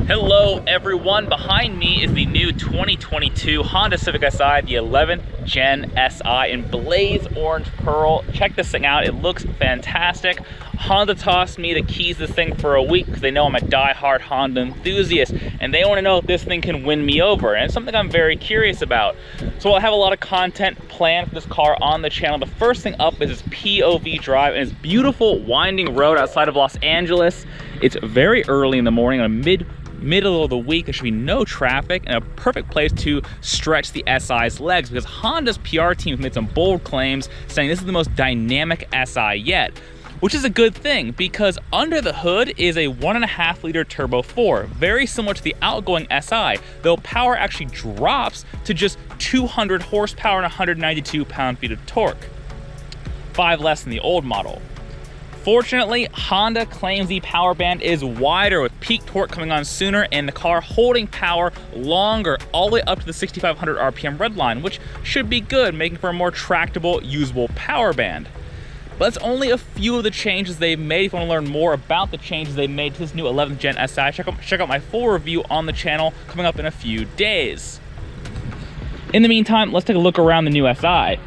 Hello everyone, behind me is the new 2022 Honda Civic Si, the 11th Gen Si in blaze orange pearl. Check this thing out, it looks fantastic. Honda tossed me the keys to this thing for a week because they know I'm a die-hard Honda enthusiast and they want to know if this thing can win me over, and it's something I'm very curious about. So I have a lot of content planned for this car on the channel. The first thing up is this POV drive and this beautiful winding road outside of Los Angeles. It's very early in the morning on a middle of the week. There should be no traffic and a perfect place to stretch the SI's legs because Honda's PR team has made some bold claims saying this is the most dynamic SI yet, which is a good thing because under the hood is a 1.5 liter turbo 4, very similar to the outgoing SI, though power actually drops to just 200 horsepower and 192 pound-feet of torque, 5 less than the old model. Fortunately, Honda claims the power band is wider with peak torque coming on sooner and the car holding power longer all the way up to the 6,500 RPM red line, which should be good, making for a more tractable, usable power band. But that's only a few of the changes they've made. If you want to learn more about the changes they've made to this new 11th Gen Si, check out my full review on the channel coming up in a few days. In the meantime, let's take a look around the new Si.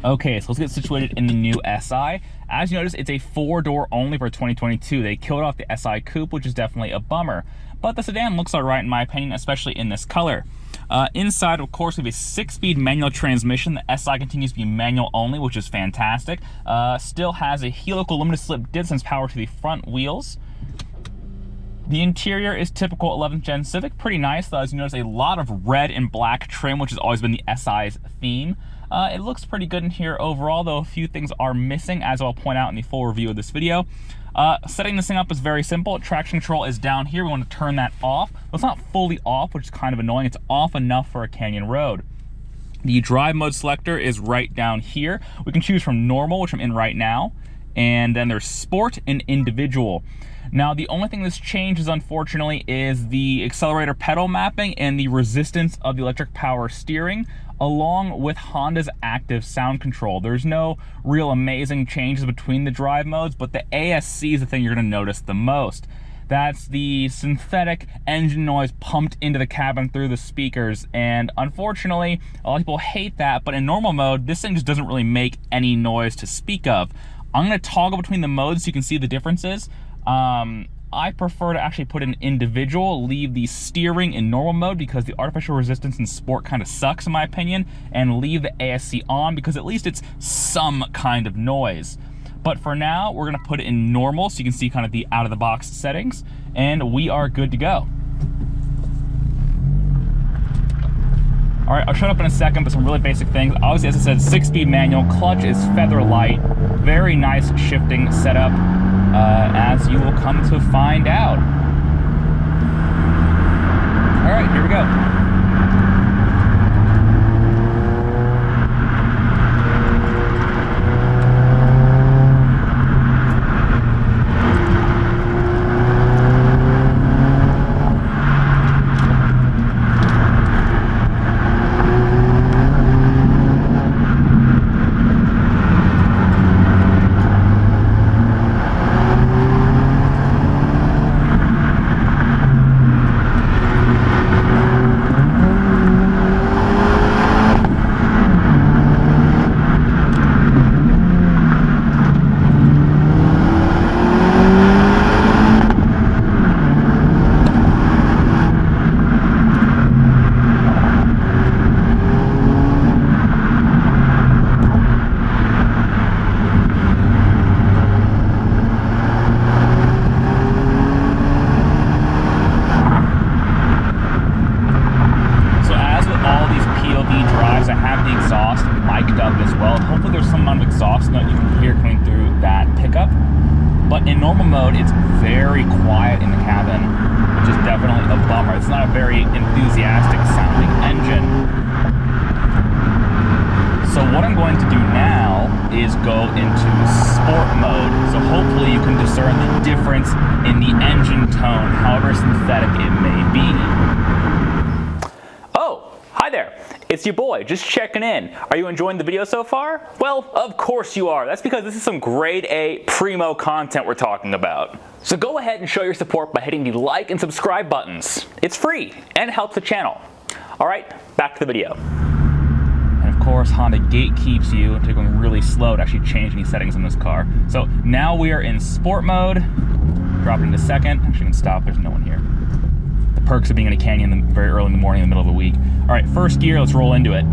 Okay, so let's get situated in the new Si. As you notice, it's a 4-door only for 2022. They killed off the Si Coupe, which is definitely a bummer. But the sedan looks alright in my opinion, especially in this color. Inside, of course, we have a 6-speed manual transmission. The Si continues to be manual only, which is fantastic. Still has a helical limited slip distance power to the front wheels. The interior is typical 11th Gen Civic, pretty nice though. As you notice, a lot of red and black trim, which has always been the Si's theme. It looks pretty good in here overall, though a few things are missing, as I'll point out in the full review of this video. Setting this thing up is very simple. Traction control is down here. We want to turn that off. Well, it's not fully off, which is kind of annoying. It's off enough for a canyon road. The drive mode selector is right down here. We can choose from normal, which I'm in right now, and then there's sport and individual. Now, the only thing that's changed is, unfortunately, is the accelerator pedal mapping and the resistance of the electric power steering, along with Honda's active sound control. There's no real amazing changes between the drive modes, but the ASC is the thing you're going to notice the most. That's the synthetic engine noise pumped into the cabin through the speakers, and unfortunately, a lot of people hate that, but in normal mode, this thing just doesn't really make any noise to speak of. I'm going to toggle between the modes so you can see the differences. I prefer to actually put in individual, leave the steering in normal mode because the artificial resistance in sport kind of sucks in my opinion, and leave the ASC on because at least it's some kind of noise. But for now, we're gonna put it in normal so you can see kind of the out-of-the-box settings, and we are good to go. All right, I'll shut up in a second, but some really basic things. Obviously, as I said, 6-speed manual, clutch is feather light, very nice shifting setup, as you will come to find out. All right, here we go. exhaust note you can hear coming through that pickup. But in normal mode, it's very quiet in the cabin, which is definitely a bummer. It's not a very enthusiastic sounding engine. So what I'm going to do now is go into sport mode. So hopefully you can discern the difference in the engine tone, however synthetic it may be. Oh, hi there. It's your boy, just checking in. Are you enjoying the video so far? Well, of course you are. That's because this is some grade A primo content we're talking about. So go ahead and show your support by hitting the like and subscribe buttons. It's free and it helps the channel. All right, back to the video. And of course, Honda gatekeeps you until you're going really slow to actually change any settings in this car. So now we are in sport mode. Drop it into second. Actually, you can stop. There's no one here. The perks of being in a canyon very early in the morning in the middle of the week. All right, first gear, let's roll into it.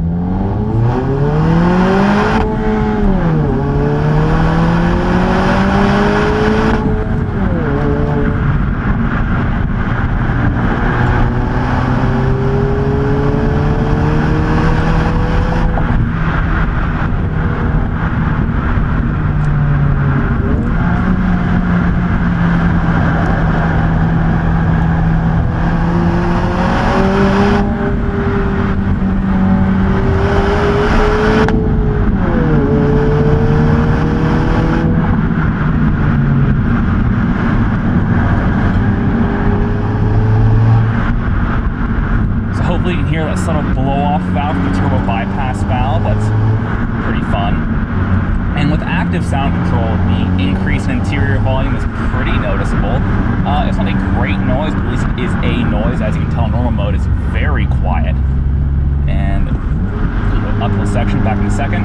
Hopefully you can hear that subtle blow-off valve, the turbo bypass valve. That's pretty fun. And with active sound control, the increase in interior volume is pretty noticeable. It's not a great noise, but at least it is a noise. As you can tell, in normal mode, it's very quiet. And uphill section, back in a second.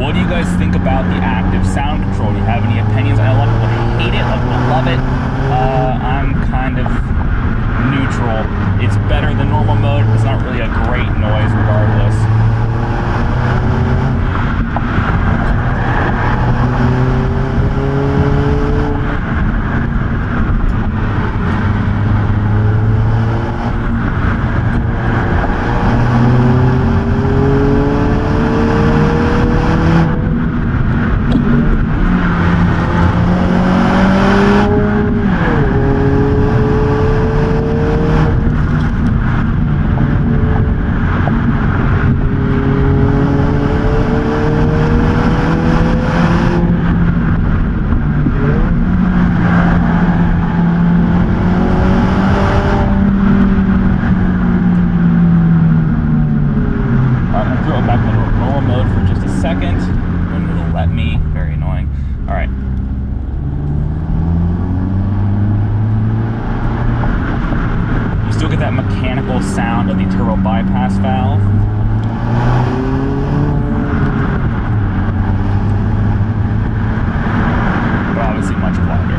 What do you guys think about the active sound control? Do you have any opinions? I know a lot of people hate it, a lot of people love it. I'm kind of neutral. It's better than normal mode, but it's not really a great noise regardless. That mechanical sound of the turbo bypass valve. But obviously much quieter.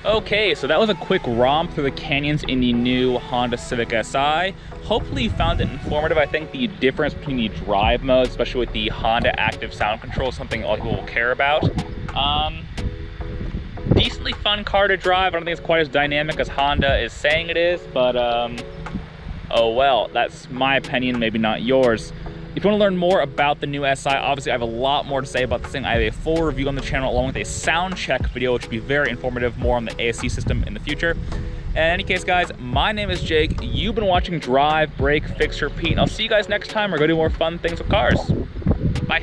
Okay, so that was a quick romp through the canyons in the new Honda Civic Si. Hopefully you found it informative. I think the difference between the drive modes, especially with the Honda active sound control, is something a lot of people will care about. Decently fun car to drive. I don't think it's quite as dynamic as Honda is saying it is, but oh well. That's my opinion, maybe not yours. If you want to learn more about the new SI, obviously I have a lot more to say about this thing. I have a full review on the channel along with a sound check video, which will be very informative, more on the ASC system in the future. In any case, guys, my name is Jake. You've been watching Drive, Brake, Fix, Repeat, and I'll see you guys next time. We're going to do more fun things with cars. Bye.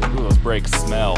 Ooh, those brakes smell.